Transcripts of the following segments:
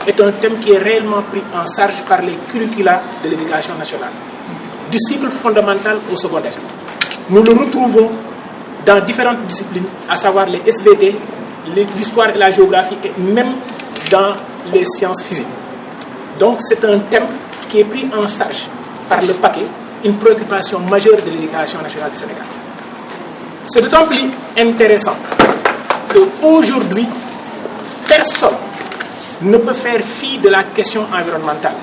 Est un thème qui est réellement pris en charge par les curricula de l'éducation nationale, du cycle fondamental au secondaire. Nous le retrouvons dans différentes disciplines, à savoir les SVT, l'histoire et la géographie, et même dans les sciences physiques. Donc c'est un thème qui est pris en charge par le paquet, une préoccupation majeure de l'éducation nationale du Sénégal. C'est d'autant plus intéressant qu'aujourd'hui, personne ne peut faire fi de la question environnementale.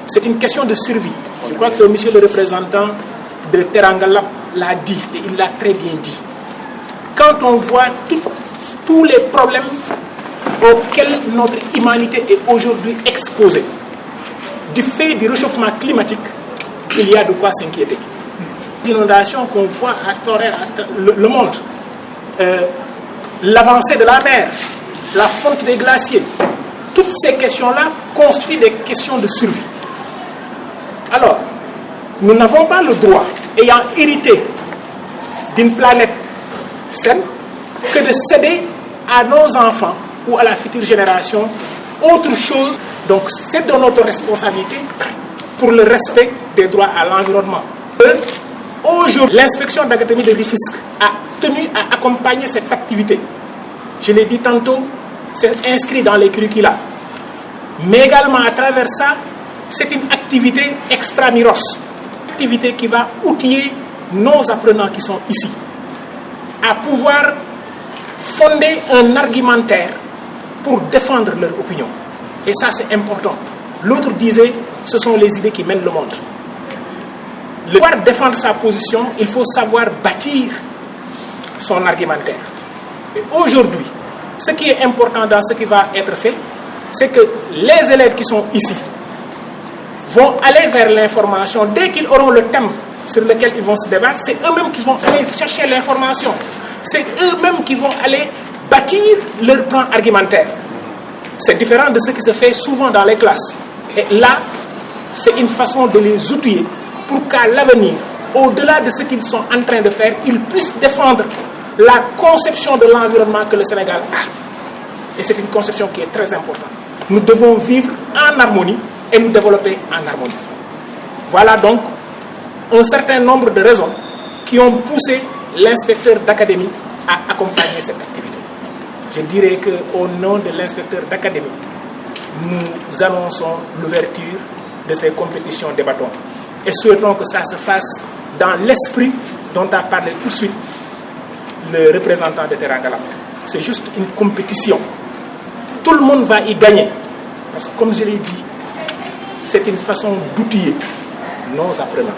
C'est une question de survie. Je crois que monsieur le représentant de Teranga Lab l'a dit, et il l'a très bien dit. Quand on voit tous les problèmes auxquels notre humanité est aujourd'hui exposée, du fait du réchauffement climatique, il y a de quoi s'inquiéter. Les inondations qu'on voit à travers le monde, l'avancée de la mer, la fonte des glaciers, toutes ces questions-là constituent des questions de survie. Alors, nous n'avons pas le droit, ayant hérité d'une planète saine, que de céder à nos enfants ou à la future génération autre chose. Donc, c'est de notre responsabilité pour le respect des droits à l'environnement. Aujourd'hui, l'inspection d'Agadémie de Rufisque a tenu à accompagner cette activité. Je l'ai dit tantôt, c'est inscrit dans les curricula. Mais également, à travers ça, c'est une activité extramuros. Une activité qui va outiller nos apprenants qui sont ici à pouvoir fonder un argumentaire pour défendre leur opinion. Et ça, c'est important. L'autre disait, ce sont les idées qui mènent le monde. Pour pouvoir défendre sa position, il faut savoir bâtir son argumentaire. Et aujourd'hui, ce qui est important dans ce qui va être fait, c'est que les élèves qui sont ici vont aller vers l'information. Dès qu'ils auront le thème sur lequel ils vont se débattre, c'est eux-mêmes qui vont aller chercher l'information. C'est eux-mêmes qui vont aller bâtir leur plan argumentaire. C'est différent de ce qui se fait souvent dans les classes. Et là, c'est une façon de les outiller pour qu'à l'avenir, au-delà de ce qu'ils sont en train de faire, ils puissent défendre la conception de l'environnement que le Sénégal a. Et c'est une conception qui est très importante. Nous devons vivre en harmonie et nous développer en harmonie. Voilà donc un certain nombre de raisons qui ont poussé l'inspecteur d'académie à accompagner cette activité. Je dirais qu'au nom de l'inspecteur d'académie, nous annonçons l'ouverture de ces compétitions des bâtons et souhaitons que ça se fasse dans l'esprit dont a parlé tout de suite le représentant de Teranga Lab. C'est juste une compétition. Tout le monde va y gagner. Parce que comme je l'ai dit, c'est une façon d'outiller nos apprenants.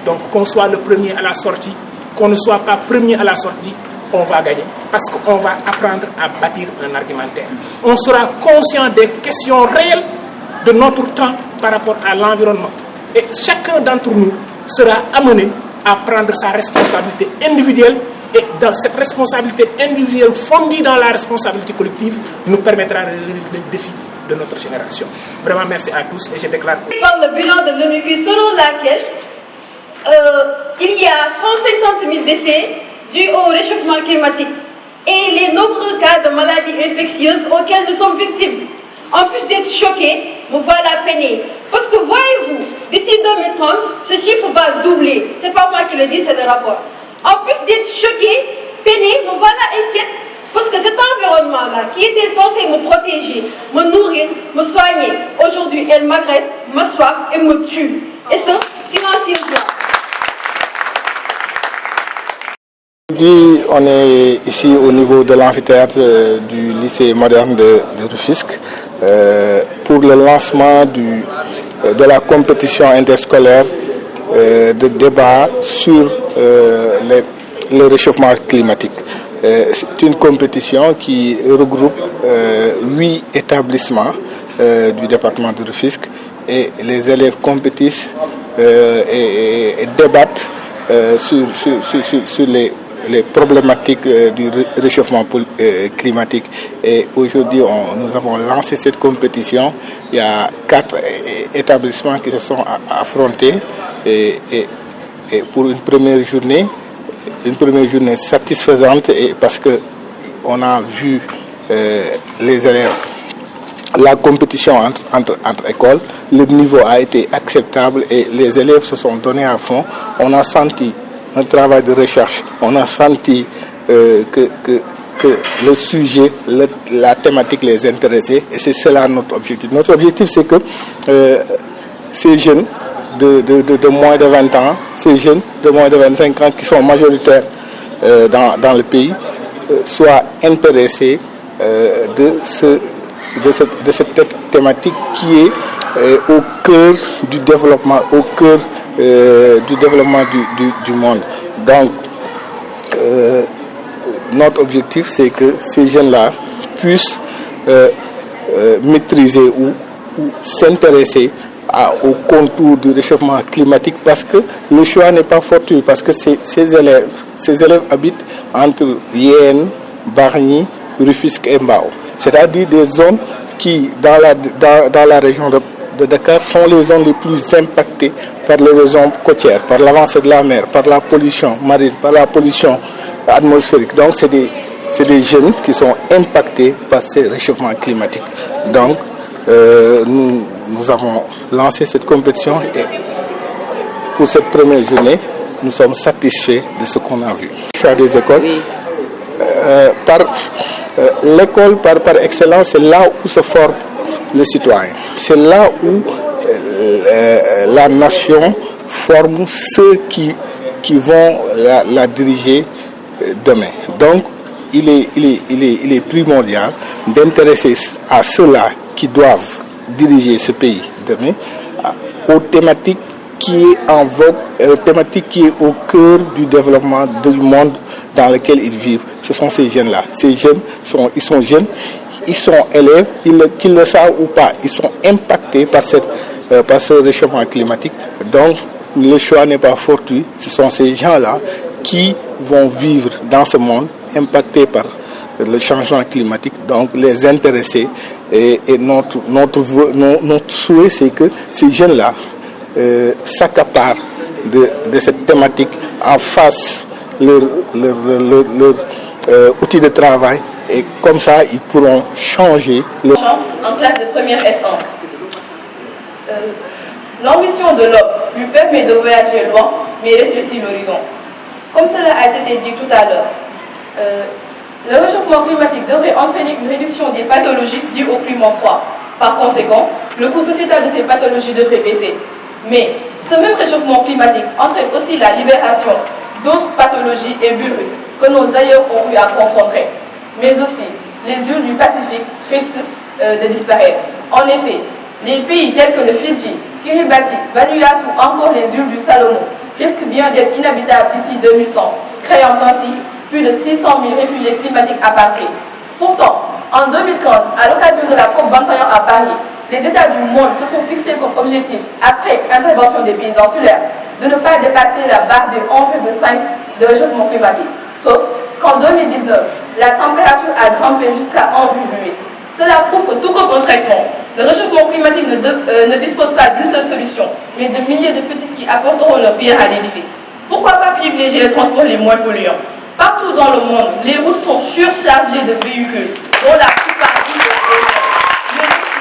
Donc qu'on soit le premier à la sortie, qu'on ne soit pas premier à la sortie, on va gagner. Parce qu'on va apprendre à bâtir un argumentaire. On sera conscient des questions réelles de notre temps par rapport à l'environnement. Et chacun d'entre nous sera amené à prendre sa responsabilité individuelle. Et dans cette responsabilité individuelle fondée dans la responsabilité collective nous permettra de relever les défis de notre génération. Vraiment merci à tous et je déclare... Par le bilan de l'ONU selon laquelle il y a 150 000 décès dus au réchauffement climatique et les nombreux cas de maladies infectieuses auxquels nous sommes victimes. En plus d'être choqués, me voilà peiné. Parce que voyez-vous, d'ici 2030, ce chiffre va doubler. C'est pas moi qui le dis, c'est le rapport. En plus d'être choqué, peiné, me voilà inquiète. Parce que cet environnement-là, qui était censé me protéger, me nourrir, me soigner, aujourd'hui, elle m'agresse, m'assoit et me tue. Et ce, silencieusement. Aujourd'hui, on est ici au niveau de l'amphithéâtre du lycée moderne de Rufisque pour le lancement de la compétition interscolaire de débat sur le réchauffement climatique. C'est une compétition qui regroupe 8 établissements du département de Rufisque et les élèves compétissent et débattent sur les problématiques du réchauffement climatique. Et aujourd'hui, nous avons lancé cette compétition. Il y a 4 établissements qui se sont affrontés et pour une première journée. une première journée satisfaisante et parce que on a vu les élèves, la compétition entre écoles, le niveau a été acceptable et les élèves se sont donnés à fond. On a senti un travail de recherche, on a senti que le sujet, la thématique les intéressait et c'est cela notre objectif. Notre objectif c'est que ces jeunes de moins de 20 ans, ces jeunes de moins de 25 ans qui sont majoritaires dans le pays soient intéressés de cette thématique qui est au cœur du développement, du monde. Donc, notre objectif, c'est que ces jeunes-là puissent maîtriser ou s'intéresser au contour du réchauffement climatique parce que le choix n'est pas fortuit, parce que ces élèves habitent entre Yène, Bargny, Rufisque et Mbao. C'est-à-dire des zones qui, dans la région de Dakar, sont les zones les plus impactées par l'érosion côtière, par l'avancée de la mer, par la pollution marine, par la pollution atmosphérique. Donc c'est des jeunes qui sont impactés par ces réchauffements climatiques. Donc nous avons lancé cette compétition et pour cette première journée, nous sommes satisfaits de ce qu'on a vu. Le choix des écoles, l'école par excellence, c'est là où se forme le citoyen. C'est là où la nation forme ceux qui vont la diriger demain. Donc, il est primordial d'intéresser à ceux-là qui doivent diriger ce pays demain aux thématiques qui est en vogue, thématique qui est au cœur du développement du monde dans lequel ils vivent. Ce sont ces jeunes-là. Ces jeunes, ils sont jeunes, ils sont élèves, qu'ils le savent ou pas, ils sont impactés par ce réchauffement climatique. Donc, le choix n'est pas fortuit. Ce sont ces gens-là qui vont vivre dans ce monde impactés par le changement climatique, donc les intéresser. Et notre souhait, c'est que ces jeunes-là s'accaparent de cette thématique, en fassent leur outil de travail, et comme ça, ils pourront changer. En classe de première S1. L'ambition de l'homme lui permet de voyager loin, mais rétrécir l'horizon. Comme cela a été dit tout à l'heure, le réchauffement climatique devrait entraîner une réduction des pathologies dues au climat froid. Par conséquent, le coût sociétal de ces pathologies devrait baisser. Mais ce même réchauffement climatique entraîne aussi la libération d'autres pathologies et virus que nos aïeux ont eu à confronter. Mais aussi, les îles du Pacifique risquent de disparaître. En effet, les pays tels que le Fidji, Kiribati, Vanuatu ou encore les îles du Salomon risquent bien d'être inhabitables d'ici 2100, créant ainsi plus de 600 000 réfugiés climatiques apatrides. Pourtant, en 2015, à l'occasion de la COP21 à Paris, les États du monde se sont fixés comme objectif, après intervention des pays insulaires, de ne pas dépasser la barre de 1,5 de réchauffement climatique. Sauf qu'en 2019, la température a grimpé jusqu'à 1,8. Cela prouve que tout comme un traitement, le réchauffement climatique ne dispose pas d'une seule solution, mais de milliers de petites qui apporteront leur pierre à l'édifice. Pourquoi pas privilégier les transports les moins polluants? Partout dans le monde, les routes sont surchargées de véhicules, dont la plupart vivent mais aussi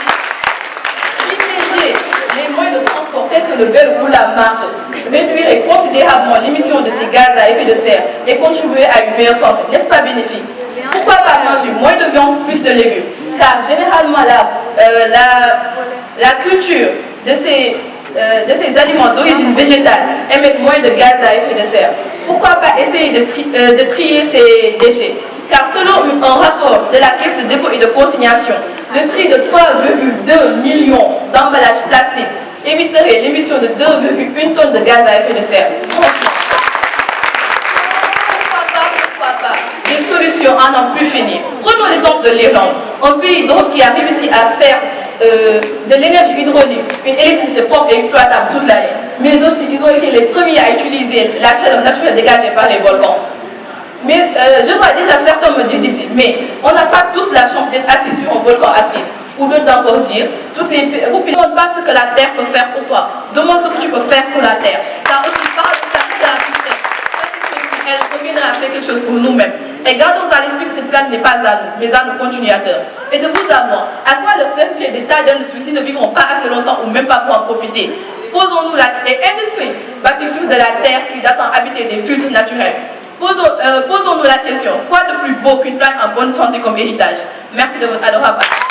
privilégier les moyens de transport tels que le vélo ou la marche réduirait considérablement l'émission de ces gaz à effet de serre et contribuer à une meilleure santé. N'est-ce pas bénéfique? Pourquoi pas manger moins de viande, plus de légumes? Car généralement la culture de ces aliments d'origine végétale émettent moins de gaz à effet de serre. Pourquoi pas essayer de trier ces déchets? Car selon un rapport de la Caisse de dépôt et de consignation, le tri de 3,2 millions d'emballages plastiques éviterait l'émission de 2,1 tonnes de gaz à effet de serre. Pourquoi pas? Des solutions à n'en plus finir. Prenons l'exemple de l'Irlande, un pays donc qui a réussi à faire de l'énergie hydraulique une électricité propre et exploitable toute l'année. Mais aussi, ils ont été les premiers à utiliser la chaleur naturelle dégagée par les volcans. Mais je vois déjà certains me dire d'ici, mais on n'a pas tous la chance d'être assis sur un volcan actif. Ou d'autres encore dire, toutes les ne demande pas ce que la Terre peut faire pour toi. Demande ce que tu peux faire pour la Terre. Car aussi, par exemple, elle à faire quelque chose pour nous-mêmes. Et gardons à l'esprit que ce plan n'est pas à nous, mais à nos continuateurs. Et de vous à moi, à quoi le cercle d'État d'un esprit ne vivront pas assez longtemps ou même pas pour en profiter? Posons-nous la et un esprit bâti sur de la terre qui doit en habiter des cultes naturels. Posons-nous la question, quoi de plus beau qu'une plante en bonne santé comme héritage? Merci de votre adorable attention.